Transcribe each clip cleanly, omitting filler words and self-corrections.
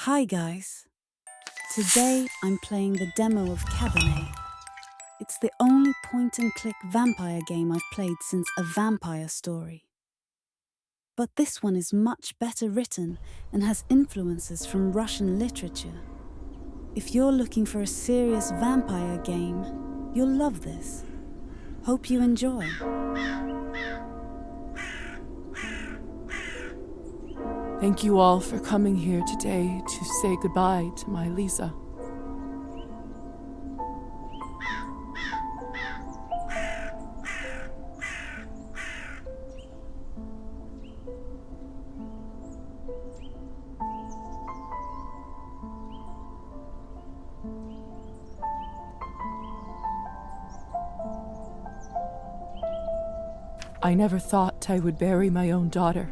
Hi guys! Today I'm playing the demo of Cabernet. It's the only point-and-click vampire game I've played since A Vampire Story. But this one is much better written and has influences from Russian literature. If you're looking for a serious vampire game, you'll love this. Hope you enjoy. Thank you all for coming here today to say goodbye to my Lisa. I never thought I would bury my own daughter.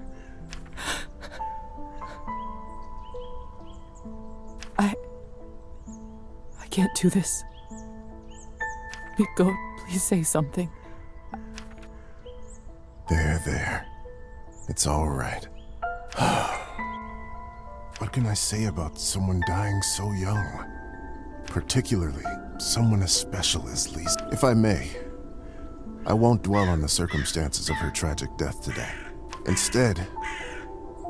I can't do this. Nico, please say something. There. It's all right. What can I say about someone dying so young? Particularly someone as special as Lisa. If I may, I won't dwell on the circumstances of her tragic death today. Instead,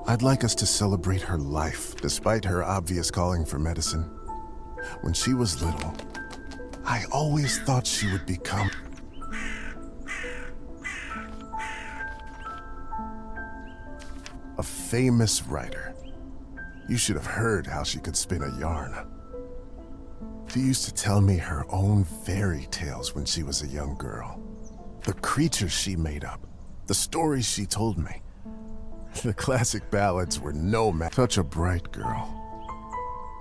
I'd like us to celebrate her life, despite her obvious calling for medicine. When she was little, I always thought she would become a famous writer. You should have heard how she could spin a yarn. She used to tell me her own fairy tales when she was a young girl. The creatures she made up, the stories she told me. The classic ballads were no match. Such a bright girl.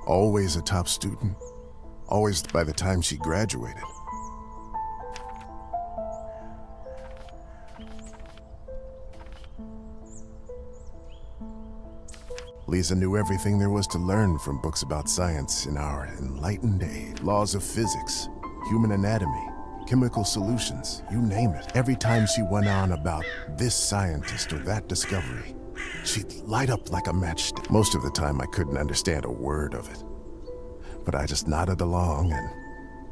Always a top student. Always by the time she graduated. Lisa knew everything there was to learn from books about science in our enlightened age. Laws of physics, human anatomy, chemical solutions, you name it. Every time she went on about this scientist or that discovery, she'd light up like a matchstick. Most of the time I couldn't understand a word of it. But I just nodded along and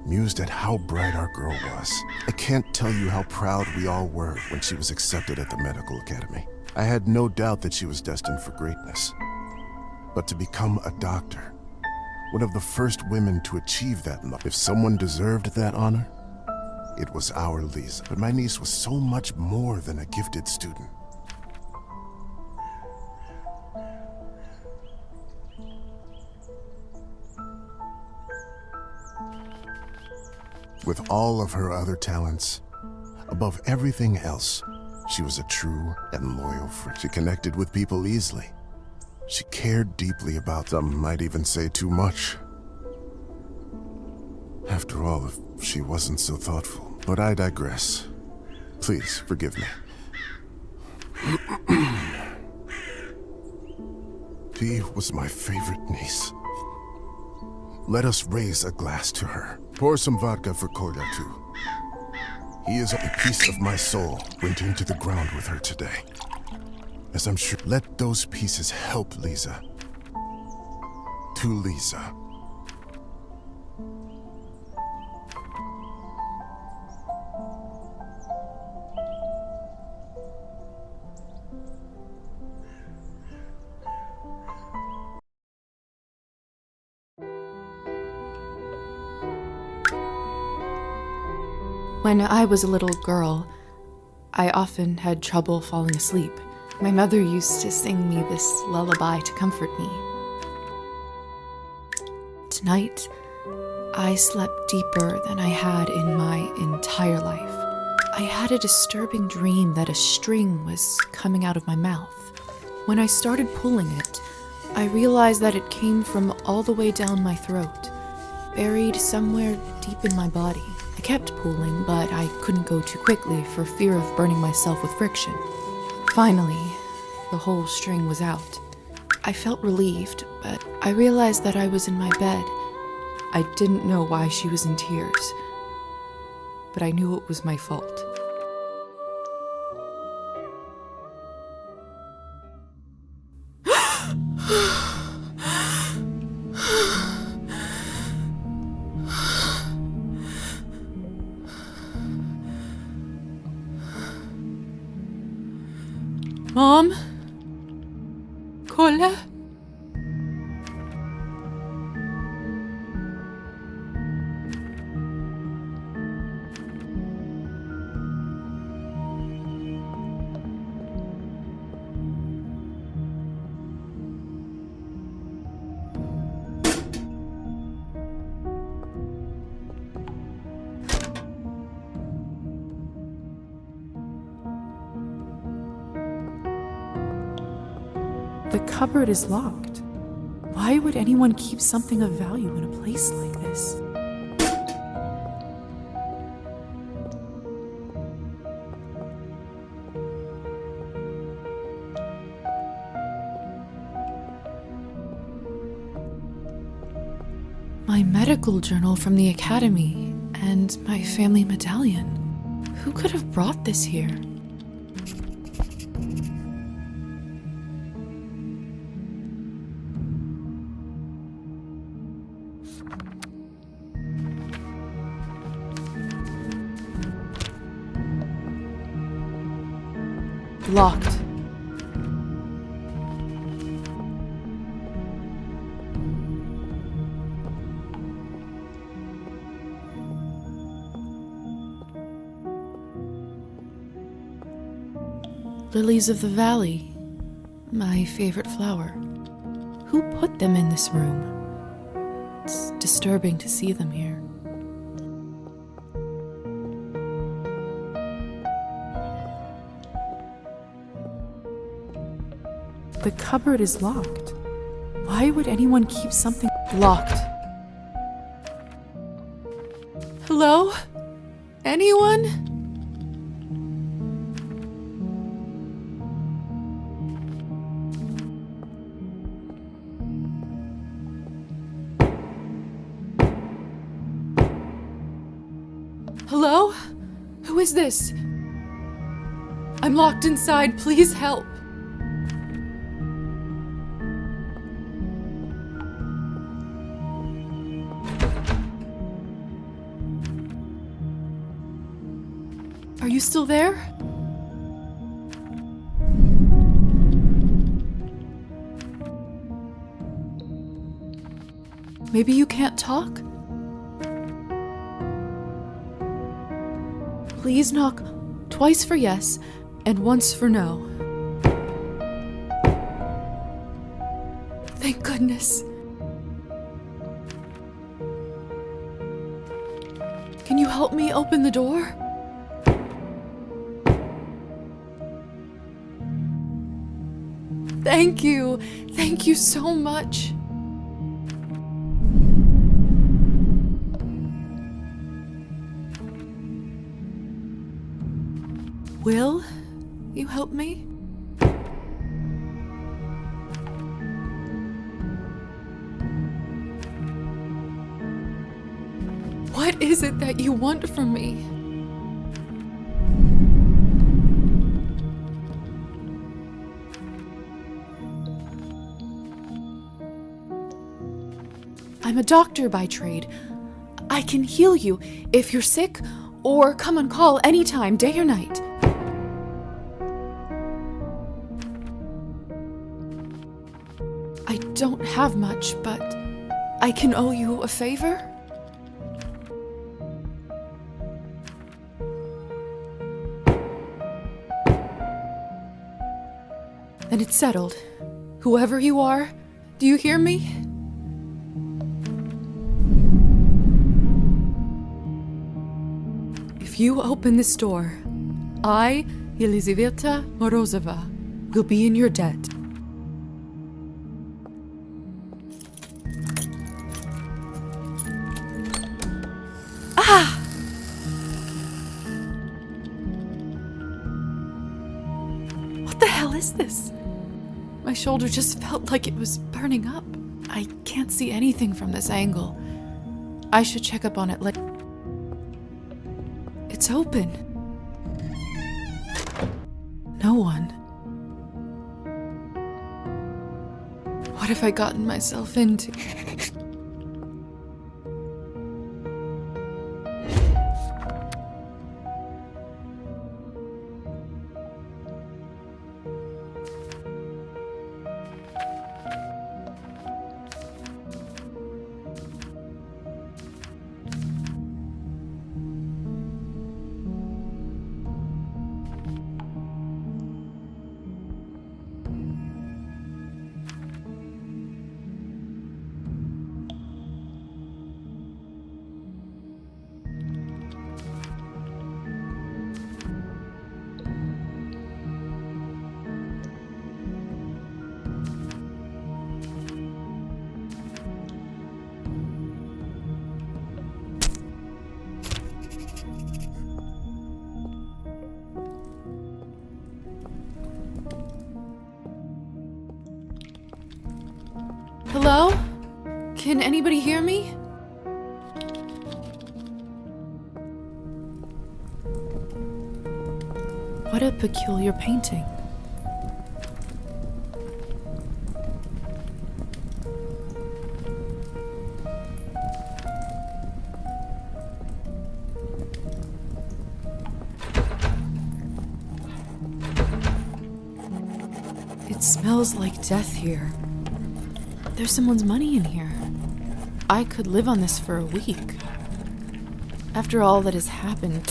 mused at how bright our girl was. I can't tell you how proud we all were when she was accepted at the medical academy. I had no doubt that she was destined for greatness. But to become a doctor, one of the first women to achieve that, if someone deserved that honor, it was our Lisa. But my niece was so much more than a gifted student. With all of her other talents, above everything else, she was a true and loyal friend. She connected with people easily. She cared deeply about them, might even say too much. After all, if she wasn't so thoughtful. But I digress. Please, forgive me. She was my favorite niece. Let us raise a glass to her. Pour some vodka for Kolya, too. He is a piece of my soul went into the ground with her today. As I'm sure, let those pieces help Lisa. To Lisa. When I was a little girl, I often had trouble falling asleep. My mother used to sing me this lullaby to comfort me. Tonight, I slept deeper than I had in my entire life. I had a disturbing dream that a string was coming out of my mouth. When I started pulling it, I realized that it came from all the way down my throat, buried somewhere deep in my body. I kept pulling, but I couldn't go too quickly for fear of burning myself with friction. Finally, the whole string was out. I felt relieved, but I realized that I was in my bed. I didn't know why she was in tears, but I knew it was my fault. Mom? Kolle? The cupboard is locked. Why would anyone keep something of value in a place like this? My medical journal from the academy and my family medallion. Who could have brought this here? Locked. Lilies of the valley, my favorite flower. Who put them in this room? It's disturbing to see them here. The cupboard is locked. Why would anyone keep something locked? Hello? Anyone? Hello? Who is this? I'm locked inside. Please help. Are you still there? Maybe you can't talk? Please knock twice for yes and once for no. Thank goodness. Can you help me open the door? Thank you. Thank you so much. Will you help me? What is it that you want from me? I'm a doctor by trade. I can heal you if you're sick, or come on call anytime, day or night. I don't have much, but I can owe you a favor? Then it's settled. Whoever you are, do you hear me? If you open this door, I, Elizaveta Morozova, will be in your debt. Ah! What the hell is this? My shoulder just felt like it was burning up. I can't see anything from this angle. I should check up on it later. It's open. No one. What have I gotten myself into? Can anybody hear me? What a peculiar painting. It smells like death here. There's someone's money in here. I could live on this for a week. After all that has happened.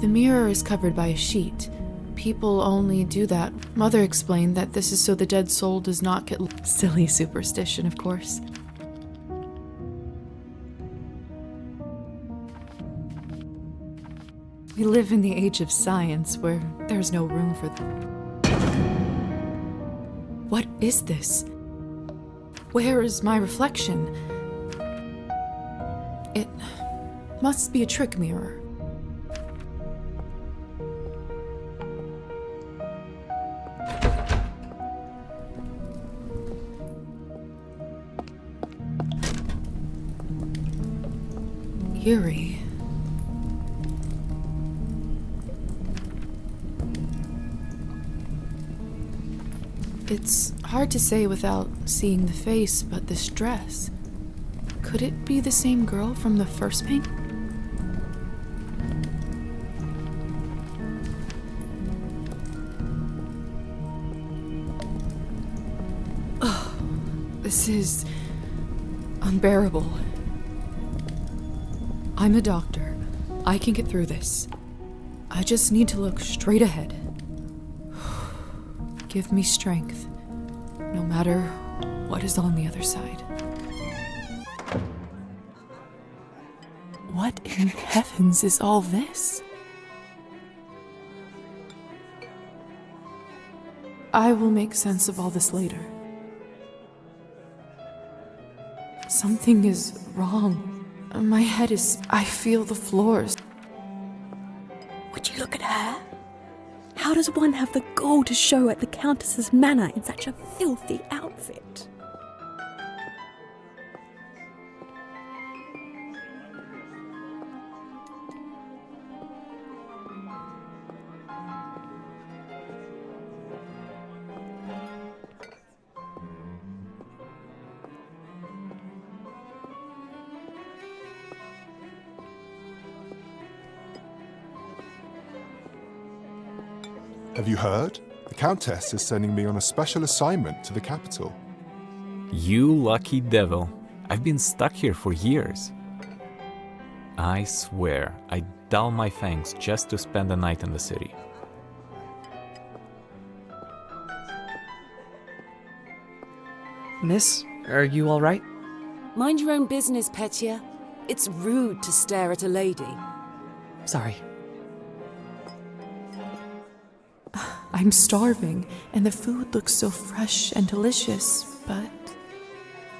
The mirror is covered by a sheet. People only do that. Mother explained that this is so the dead soul does not get... Silly superstition, of course. We live in the age of science where there's no room for them. What is this? Where is my reflection? It must be a trick mirror. Eerie. It's hard to say without seeing the face, but this dress. Could it be the same girl from the first paint? Oh, this is unbearable. I'm a doctor. I can get through this. I just need to look straight ahead. Give me strength, no matter what is on the other side. What in heavens is all this? I will make sense of all this later. Something is wrong. My head is... I feel the floors. Would you look at her? How does one have the gall to show at the Countess's manor in such a filthy outfit? Have you heard? The Countess is sending me on a special assignment to the capital. You lucky devil. I've been stuck here for years. I swear, I dull my fangs just to spend the night in the city. Miss, are you all right? Mind your own business, Petya. It's rude to stare at a lady. Sorry. I'm starving, and the food looks so fresh and delicious, but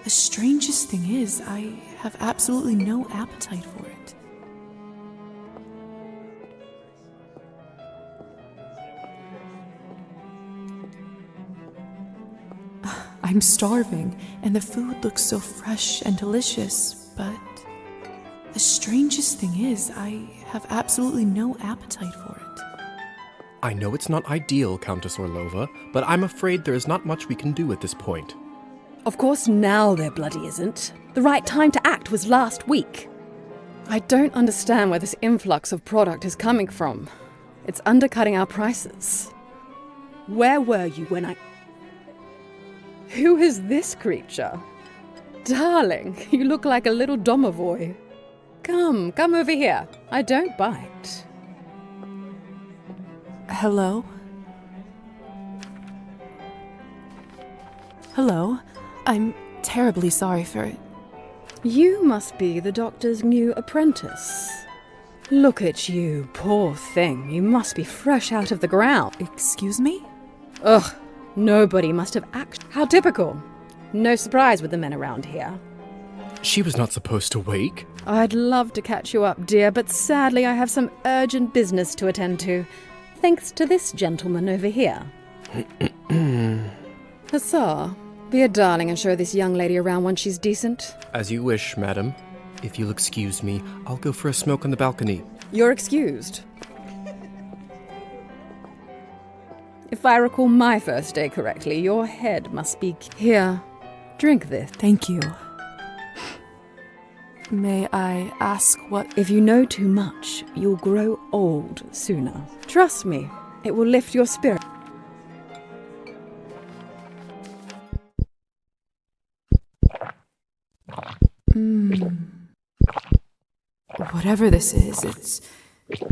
the strangest thing is, I have absolutely no appetite for it. I'm starving, and the food looks so fresh and delicious, but the strangest thing is, I have absolutely no appetite for it. I know it's not ideal, Countess Orlova, but I'm afraid there is not much we can do at this point. Of course now there bloody isn't. The right time to act was last week. I don't understand where this influx of product is coming from. It's undercutting our prices. Where were you when I... Who is this creature? Darling, you look like a little domovoi. Come over here. I don't bite. Hello? Hello? I'm terribly sorry for it. You must be the doctor's new apprentice. Look at you, poor thing. You must be fresh out of the ground. Excuse me? Ugh, nobody must have acted. How typical. No surprise with the men around here. She was not supposed to wake. I'd love to catch you up, dear, but sadly I have some urgent business to attend to. Thanks to this gentleman over here. Hussar, be a darling and show this young lady around when she's decent. As you wish, madam. If you'll excuse me, I'll go for a smoke on the balcony. You're excused. If I recall my first day correctly, your head must be... Here, drink this. Thank you. May I ask what... If you know too much, you'll grow old sooner. Trust me, it will lift your spirit. Whatever this is, it's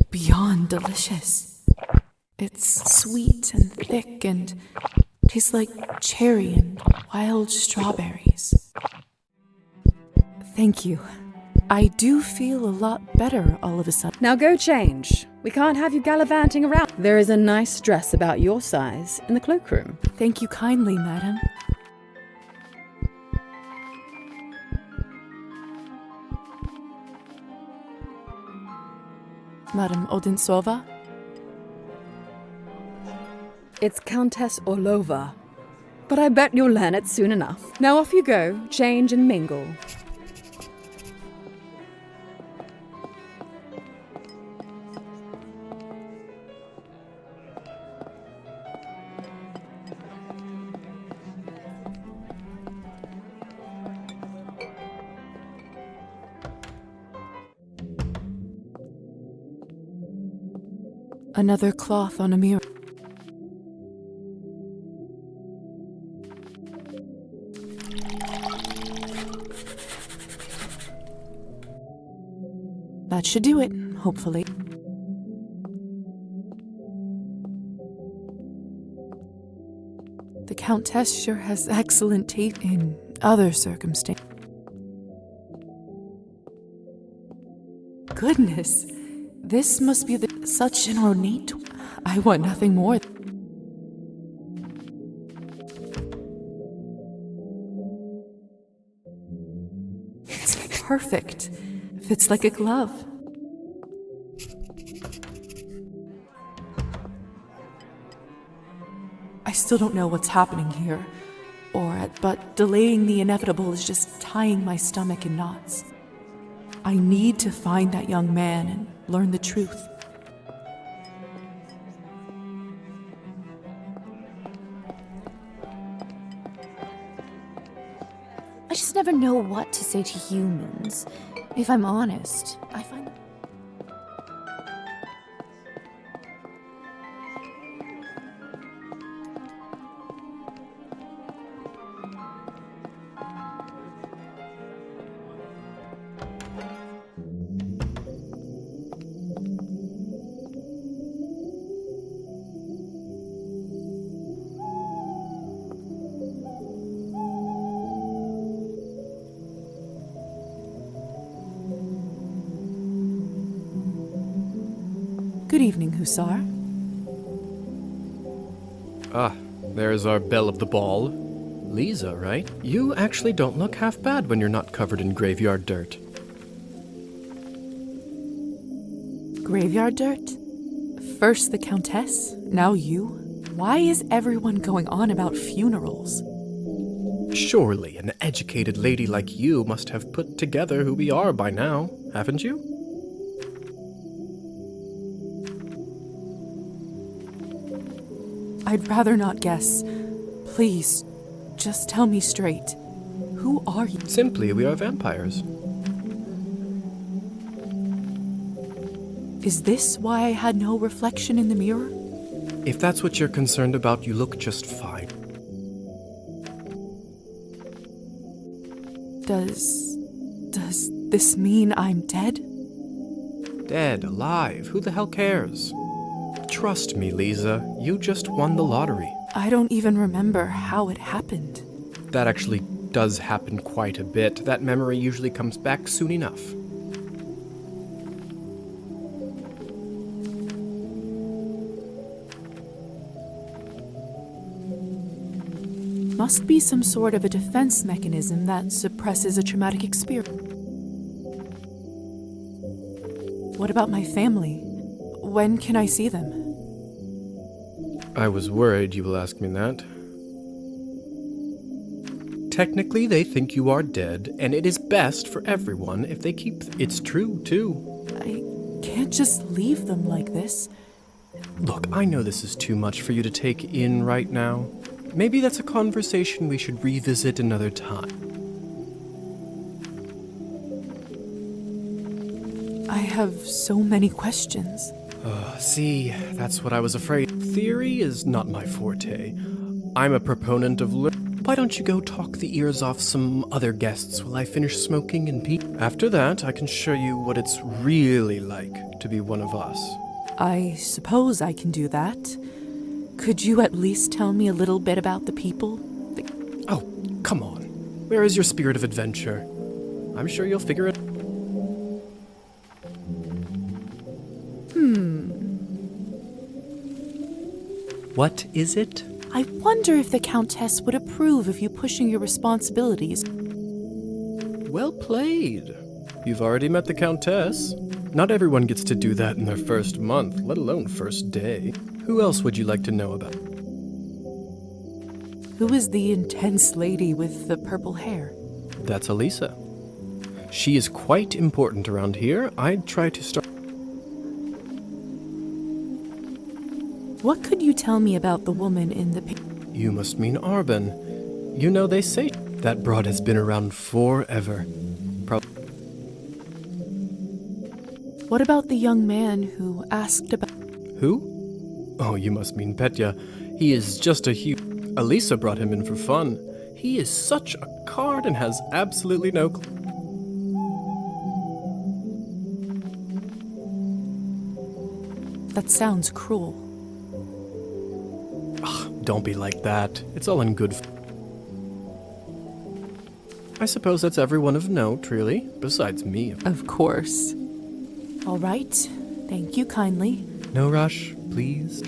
beyond delicious. It's sweet and thick and tastes like cherry and wild strawberries. Thank you. I do feel a lot better all of a sudden. Now go change. We can't have you gallivanting around. There is a nice dress about your size in the cloakroom. Thank you kindly, madam. Madam Odintsova? It's Countess Orlova. But I bet you'll learn it soon enough. Now off you go, change and mingle. Another cloth on a mirror. That should do it, hopefully. The Countess sure has excellent taste in other circumstances. Goodness, this must be such an ornate... I want nothing more. It's perfect. Fits like a glove. I still don't know what's happening here, but delaying the inevitable is just tying my stomach in knots. I need to find that young man and learn the truth. I just never know what to say to humans. If I'm honest, I find... Good evening, Hussar. Ah, there's our belle of the ball. Lisa, right? You actually don't look half bad when you're not covered in graveyard dirt. Graveyard dirt? First the Countess, now you? Why is everyone going on about funerals? Surely an educated lady like you must have put together who we are by now, haven't you? I'd rather not guess. Please, just tell me straight. Who are you? Simply, we are vampires. Is this why I had no reflection in the mirror? If that's what you're concerned about, you look just fine. Does this mean I'm dead? Dead, alive, who the hell cares? Trust me, Lisa, you just won the lottery. I don't even remember how it happened. That actually does happen quite a bit. That memory usually comes back soon enough. must be some sort of a defense mechanism that suppresses a traumatic experience. What about my family? When can I see them? I was worried you will ask me that. Technically, they think you are dead, and it is best for everyone if they keep... It's true, too. I can't just leave them like this. Look, I know this is too much for you to take in right now. Maybe that's a conversation we should revisit another time. I have so many questions. See, that's what I was afraid. Theory is not my forte. I'm a proponent of Why don't you go talk the ears off some other guests while I finish smoking and pee? After that, I can show you what it's really like to be one of us. I suppose I can do that. Could you at least tell me a little bit about the people? Oh, come on. Where is your spirit of adventure? I'm sure you'll figure it. What is it? I wonder if the Countess would approve of you pushing your responsibilities. Well played. You've already met the Countess. Not everyone gets to do that in their first month, let alone first day. Who else would you like to know about? Who is the intense lady with the purple hair? That's Elisa. She is quite important around here. I'd try to start... What could you tell me about the woman in the You must mean Arbin. You know, they say that broad has been around forever. What about the young man who asked about... Who? Oh, you must mean Petya. He is just a huge... Elisa brought him in for fun. He is such a card and has absolutely no... That sounds cruel. Don't be like that. It's all in good... I suppose that's everyone of note, really, besides me. Of course. All right. Thank you kindly. No rush, please.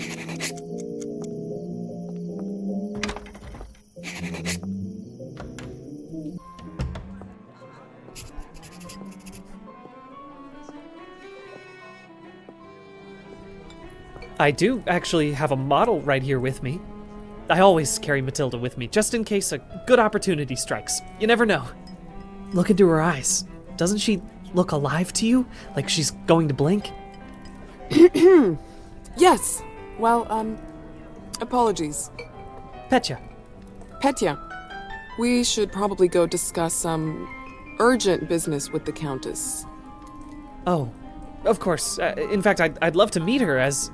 I do actually have a model right here with me. I always carry Matilda with me, just in case a good opportunity strikes. You never know. Look into her eyes. Doesn't she look alive to you? Like she's going to blink? Yes. Well, apologies. Petya. Petya. We should probably go discuss some urgent business with the Countess. Oh, of course. In fact, I'd love to meet her as...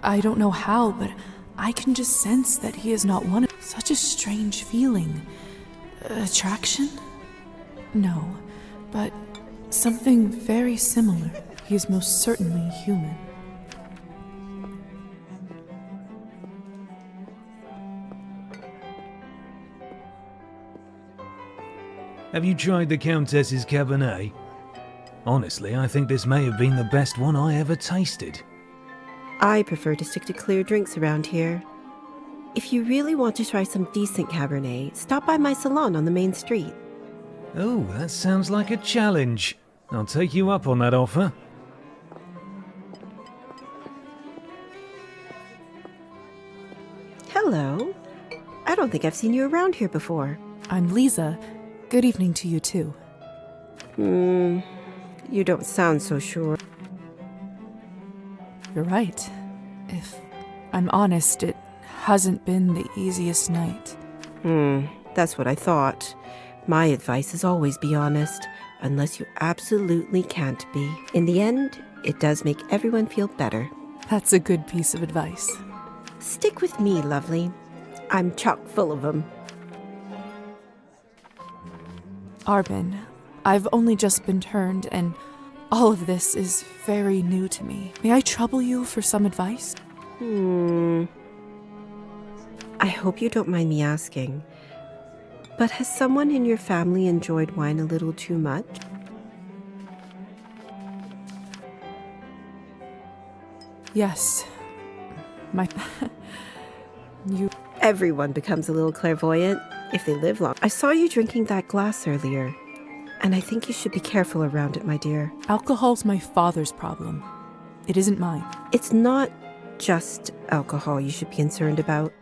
I don't know how, but I can just sense that he is not one of... Such a strange feeling. Attraction? No, but something very similar. He is most certainly human. Have you tried the Countess's Cabernet? Honestly, I think this may have been the best one I ever tasted. I prefer to stick to clear drinks around here. If you really want to try some decent Cabernet, stop by my salon on the main street. Oh, that sounds like a challenge. I'll take you up on that offer. Hello. I don't think I've seen you around here before. I'm Lisa. Good evening to you, too. You don't sound so sure. You're right. If I'm honest, it hasn't been the easiest night. That's what I thought. My advice is always be honest, unless you absolutely can't be. In the end, it does make everyone feel better. That's a good piece of advice. Stick with me, lovely. I'm chock full of them. Arbin, I've only just been turned, and all of this is very new to me. May I trouble you for some advice? I hope you don't mind me asking, but has someone in your family enjoyed wine a little too much? Yes, You. Everyone becomes a little clairvoyant if they live long. I saw you drinking that glass earlier, and I think you should be careful around it, my dear. Alcohol's my father's problem. It isn't mine. It's not just alcohol you should be concerned about.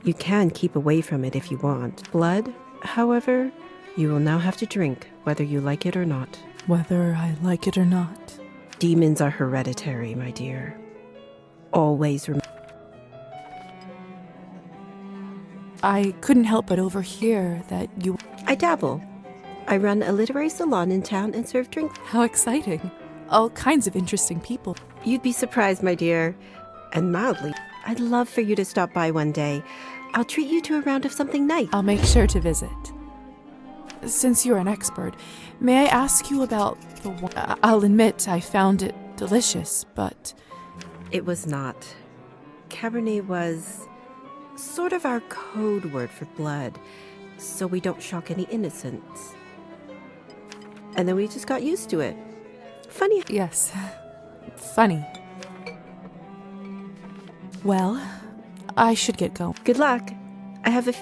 You can keep away from it if you want. Blood, however, you will now have to drink, whether you like it or not. Whether I like it or not. Demons are hereditary, my dear. Always remember. I couldn't help but overhear that you... I dabble. I run a literary salon in town and serve drinks. How exciting. All kinds of interesting people. You'd be surprised, my dear. And mildly. I'd love for you to stop by one day. I'll treat you to a round of something nice. I'll make sure to visit. Since you're an expert, may I ask you about the one... I'll admit I found it delicious, but... It was not. Cabernet was sort of our code word for blood, so we don't shock any innocents. And then we just got used to it. Funny. Yes. Funny. Well, I should get going. Good luck. I have a...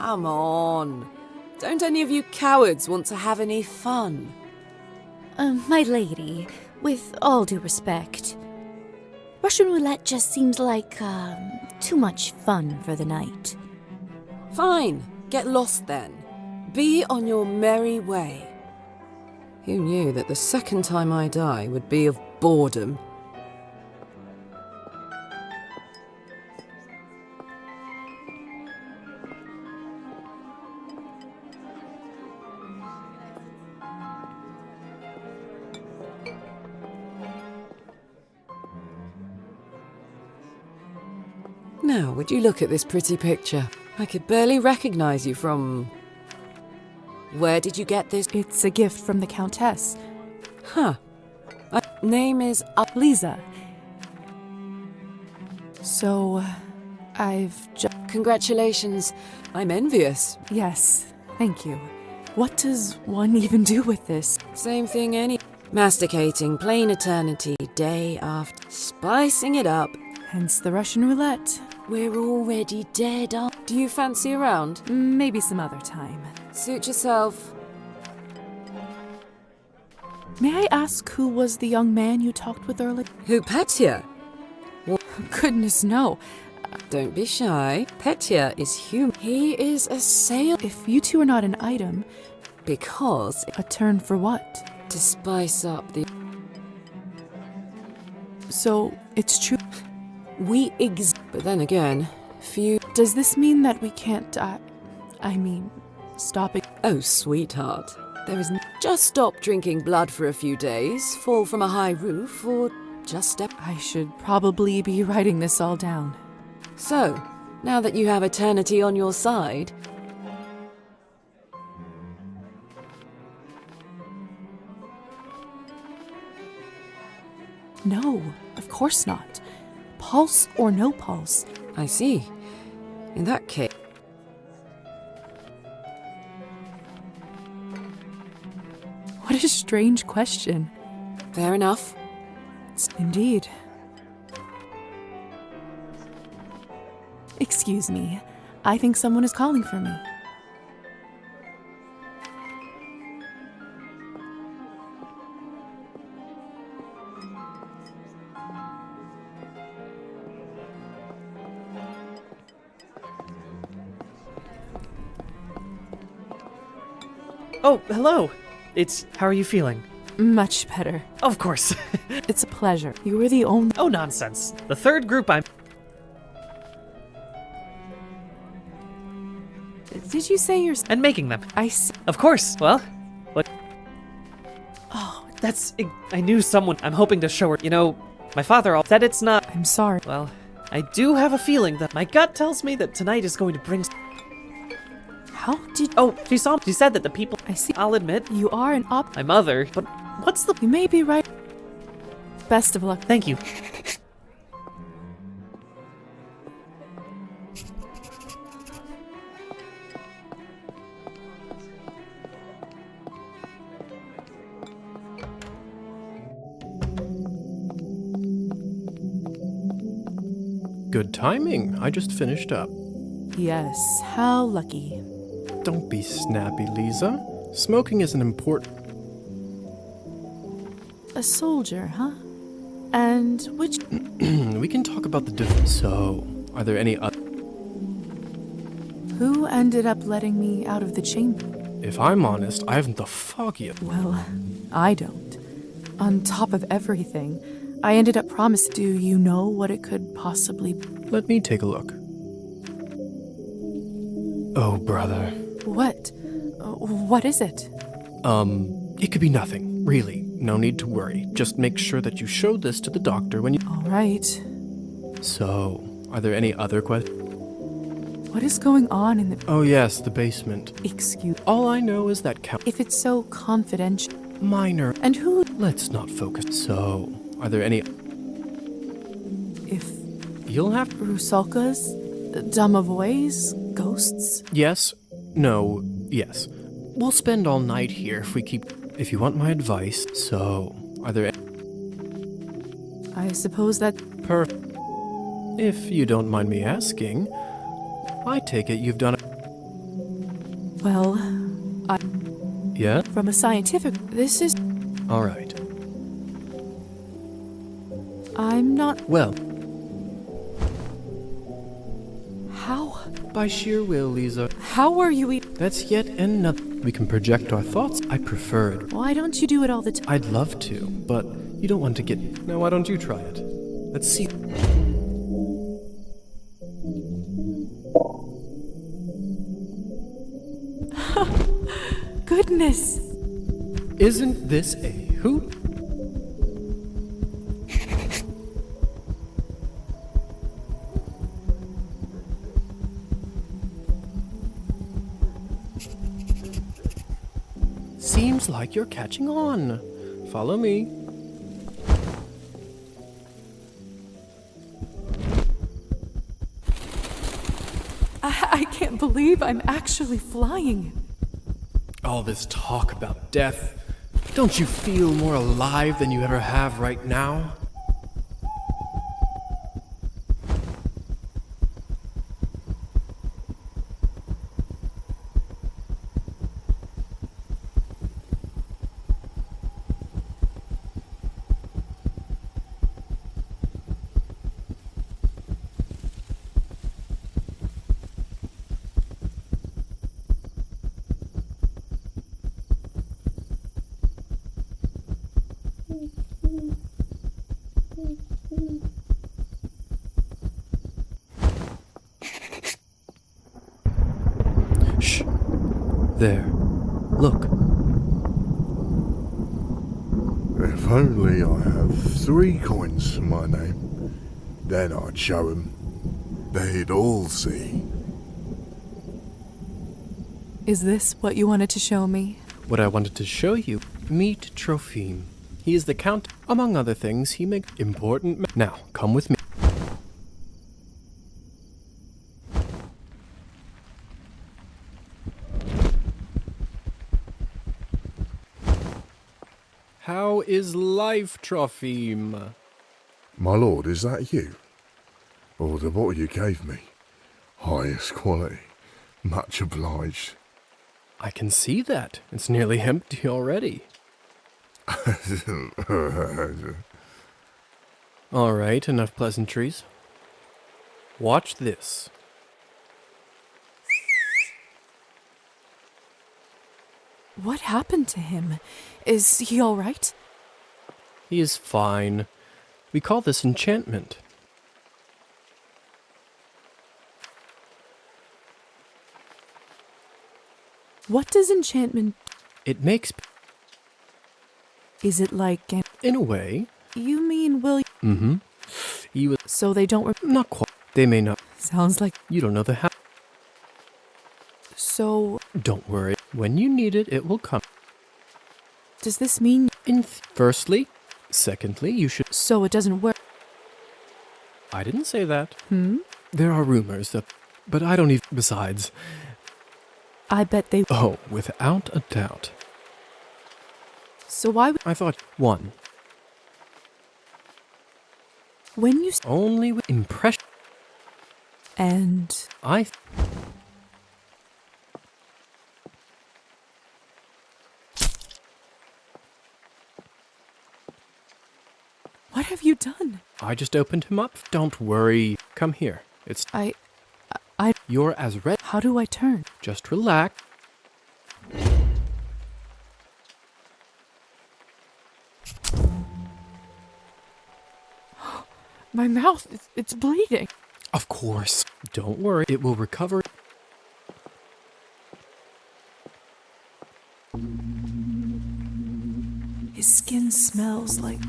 Come on. Don't any of you cowards want to have any fun? My lady, with all due respect, Russian roulette just seems like, too much fun for the night. Fine. Get lost then. Be on your merry way. Who knew that the second time I die would be of boredom? Now, would you look at this pretty picture? I could barely recognize you from... Where did you get this? It's a gift from the Countess. Huh. My name is... Lisa. So, I've just... Congratulations. I'm envious. Yes, thank you. What does one even do with this? Same thing any... Masticating plain eternity, day after... Spicing it up. Hence the Russian roulette. We're already dead, Do you fancy a round? Maybe some other time. Suit yourself. May I ask who was the young man you talked with earlier? Who, Petya? Goodness, no. Don't be shy. Petya is human. He is a sailor. If you two are not an item... Because... A turn for what? To spice up the... So, it's true... We exist. But then again, few... Does this mean that we can't, stop it? Oh, sweetheart. There is just stop drinking blood for a few days, fall from a high roof, or just step... I should probably be writing this all down. So, now that you have eternity on your side... No, of course not. Pulse or no pulse. I see. In that case... What a strange question. Fair enough. Indeed. Excuse me. I think someone is calling for me. Oh, hello. How are you feeling? Much better. Of course. It's a pleasure. You were the only... Oh, nonsense. The third group I'm... Did you say you're... And making them. I see. Of course. Well, what... Oh, that's... I knew someone... I'm hoping to show her... You know, my father said it's not... I'm sorry. Well, I do have a feeling that my gut tells me that tonight is going to bring... How did... Oh, she saw. She said that the people. I see. I'll admit, You are an my mother. But what's the? You may be right. Best of luck. Thank you. Good timing. I just finished up. Yes, how lucky. Don't be snappy, Lisa. Smoking is an important... A soldier, huh? And which... We can talk about the difference. So, are there any other... Who ended up letting me out of the chamber? If I'm honest, I haven't the foggiest... Well, I don't. On top of everything, I ended up promised. Do you know what it could possibly be? Let me take a look. Oh, brother. What? What is it? It could be nothing, really. No need to worry. Just make sure that you show this to the doctor when you... All right. So, are there any other questions? What is going on in the... Oh yes, the basement. Excuse... All I know is that If it's so confidential... Minor. And who... Let's not focus. So, are there any... If... You'll have... Rusalkas? Domovoys? Ghosts? Yes. No. Yes. We'll spend all night here if we keep... If you want my advice, so... Are there... I suppose that... If you don't mind me asking, I take it you've done it... Well... Yeah? From a scientific... This is... All right. I'm not... Well... How? By sheer will, Lisa. How are you... That's yet another... We can project our thoughts. I prefer it. Why don't you do it all the time? I'd love to, but you don't want to get... Now, why don't you try it? Let's see. Goodness! Isn't this a hoot? Seems like you're catching on. Follow me. I can't believe I'm actually flying. All this talk about death. Don't you feel more alive than you ever have right now? Shh. There. Look. If only I have 3 coins to my name, then I'd show 'em. They'd all see. Is this what you wanted to show me? What I wanted to show you. Meet Trophim. He is the Count. Among other things, he makes important... Now, come with me. How is life, Trophim? My lord, is that you? Or the bottle you gave me? Highest quality. Much obliged. I can see that. It's nearly empty already. All right, enough pleasantries. Watch this. What happened to him? Is he all right? He is fine. We call this enchantment. What does enchantment... It makes... Is it like... In a way. You mean will... Mm-hmm. You... So they don't... Not quite. They may not... Sounds like... You don't know the how... So, Don't worry. When you need it, it will come. does this mean... Firstly. Secondly, you should... So it doesn't work? I didn't say that. Hmm? There are rumors that... But I don't even... Besides... I bet they... Oh, without a doubt. So why... I thought... One. When you... Only with impression... And... I... What have you done? I just opened him up. Don't worry. Come here. It's... I... You're as red... How do I turn? Just relax. My mouth, it's bleeding. Of course. Don't worry. It will recover. His skin smells like...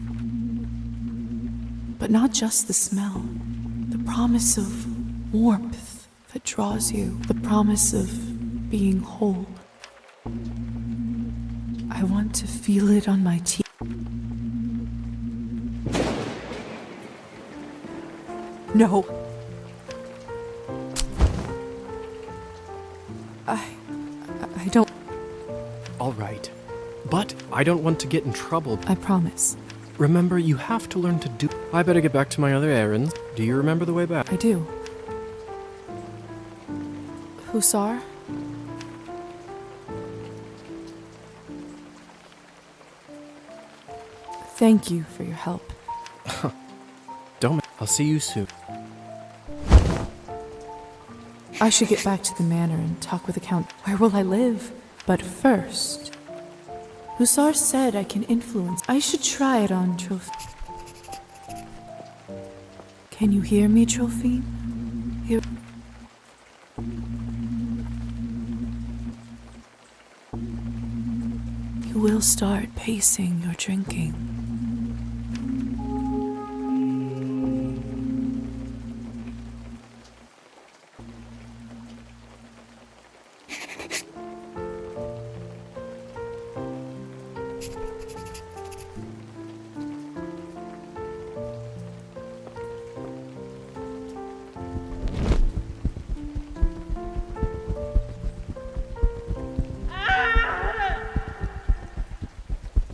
But not just the smell. The promise of warmth that draws you. The promise of being whole. I want to feel it on my teeth. No. I don't... All right. But I don't want to get in trouble. I promise. Remember, you have to learn to do... I better get back to my other errands. Do you remember the way back? I do. Hussar? Thank you for your help. Don't... I'll see you soon. I should get back to the manor and talk with the Count. Where will I live? But first... Hussar said I can influence. I should try it on Trophy. Can you hear me, Trophy? Here. You will start pacing your drinking.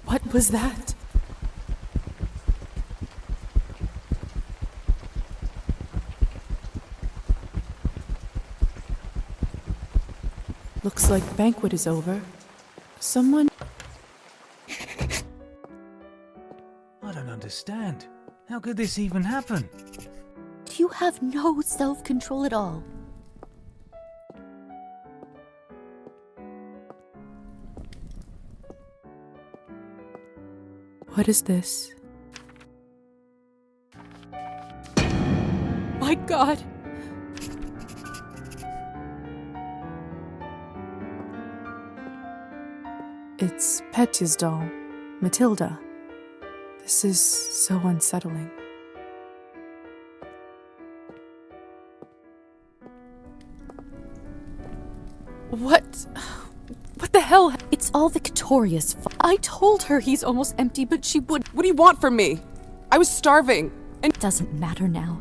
What was that? Looks like banquet is over. Someone... I don't understand. How could this even happen? You have no self-control at all. What is this? My God! It's Petya's doll, Matilda. This is so unsettling. What the hell? It's all Victoria's fault. I told her he's almost empty, but she would. What do you want from me? I was starving. And it doesn't matter now.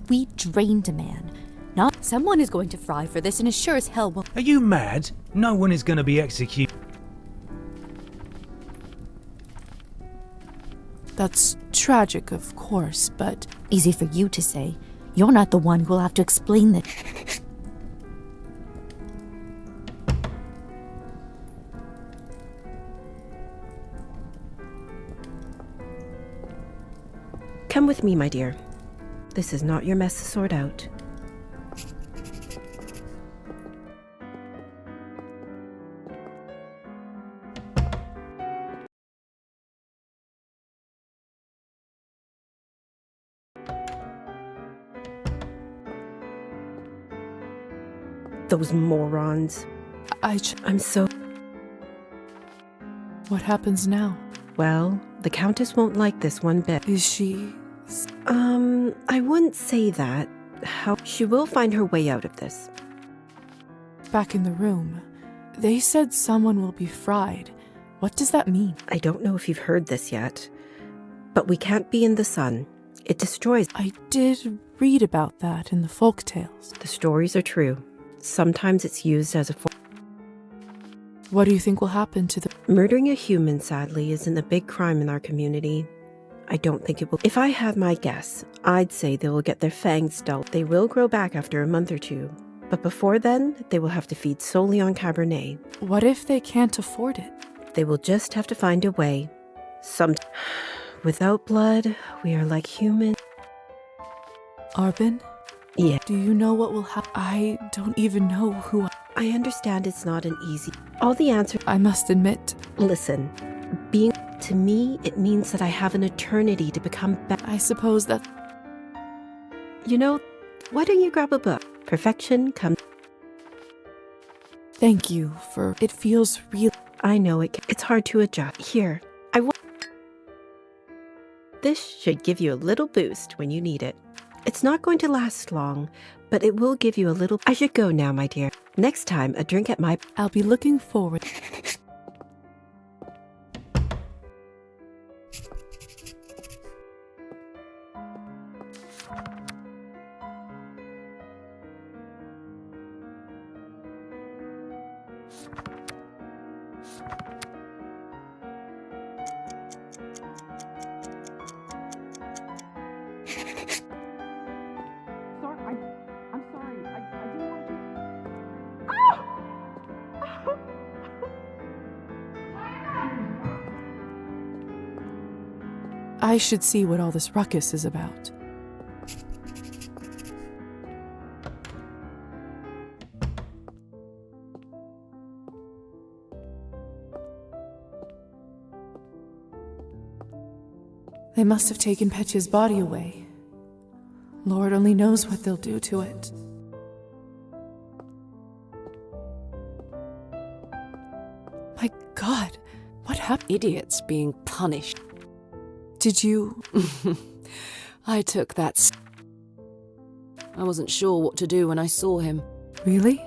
We drained a man. Not someone is going to fry for this, and as sure as hell will. Are you mad? No one is going to be executed. That's tragic, of course, but... Easy for you to say. You're not the one who'll have to explain this. Come with me, my dear. This is not your mess to sort out. Those morons. I'm so... What happens now? Well, the Countess won't like this one bit. Is she... I wouldn't say that. How she will find her way out of this. back in the room. They said someone will be fried. What does that mean? I don't know if you've heard this yet, but we can't be in the sun. It destroys. I did read about that in the folk tales. The stories are true. Sometimes it's used as a form. What do you think will happen to the... Murdering a human, sadly, isn't a big crime in our community. I don't think it will. If I had my guess, I'd say they will get their fangs dulled. They will grow back after a month or two. But before then, they will have to feed solely on Cabernet. What if they can't afford it? They will just have to find a way. Without blood, we are like humans. Arbin? Yeah. Do you know what will happen? I don't even know who I understand it's not an easy... All the answers... I must admit. Listen, being... To me, it means that I have an eternity to become better. I suppose that... You know, why don't you grab a book? Perfection comes... Thank you for... It feels real. I know it's hard to adjust. Here, This should give you a little boost when you need it. It's not going to last long, but it will give you a little... I should go now, my dear. Next time, a drink at my... I'll be looking forward... I should see what all this ruckus is about. They must have taken Petya's body away. Lord only knows what they'll do to it. My God, what happened? Idiots being punished. Did you... I took that... I wasn't sure what to do when I saw him. Really?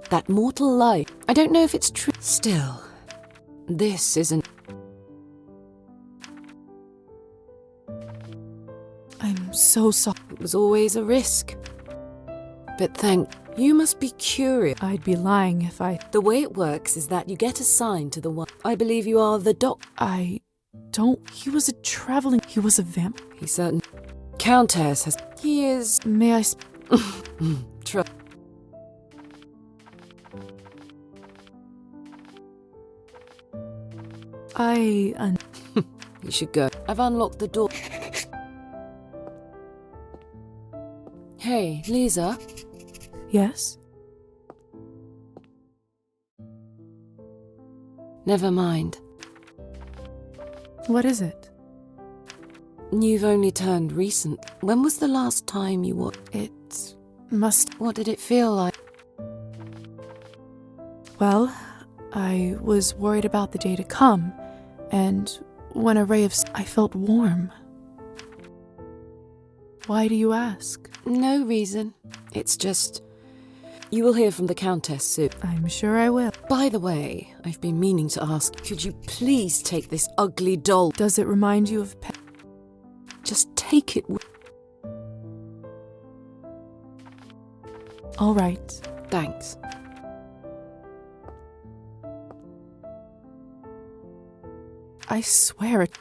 That mortal life. I don't know if it's true. Still, this isn't... I'm so sorry. It was always a risk. But you must be curious. I'd be lying if I... The way it works is that you get assigned to the one... I believe you are the I don't... He was a traveling... He was a vamp. He certain... Countess has... He is... May I... You should go. I've unlocked the door. Hey, Lisa? Yes? Never mind. What is it? You've only turned recent. When was the last time you were... It must... What did it feel like? Well, I was worried about the day to come, and when a ray of... I felt warm. Why do you ask? No reason. It's just... You will hear from the Countess soon. I'm sure I will. By the way, I've been meaning to ask, could you please take this ugly doll? Does it remind you of Just take it. All right. Thanks. I swear it...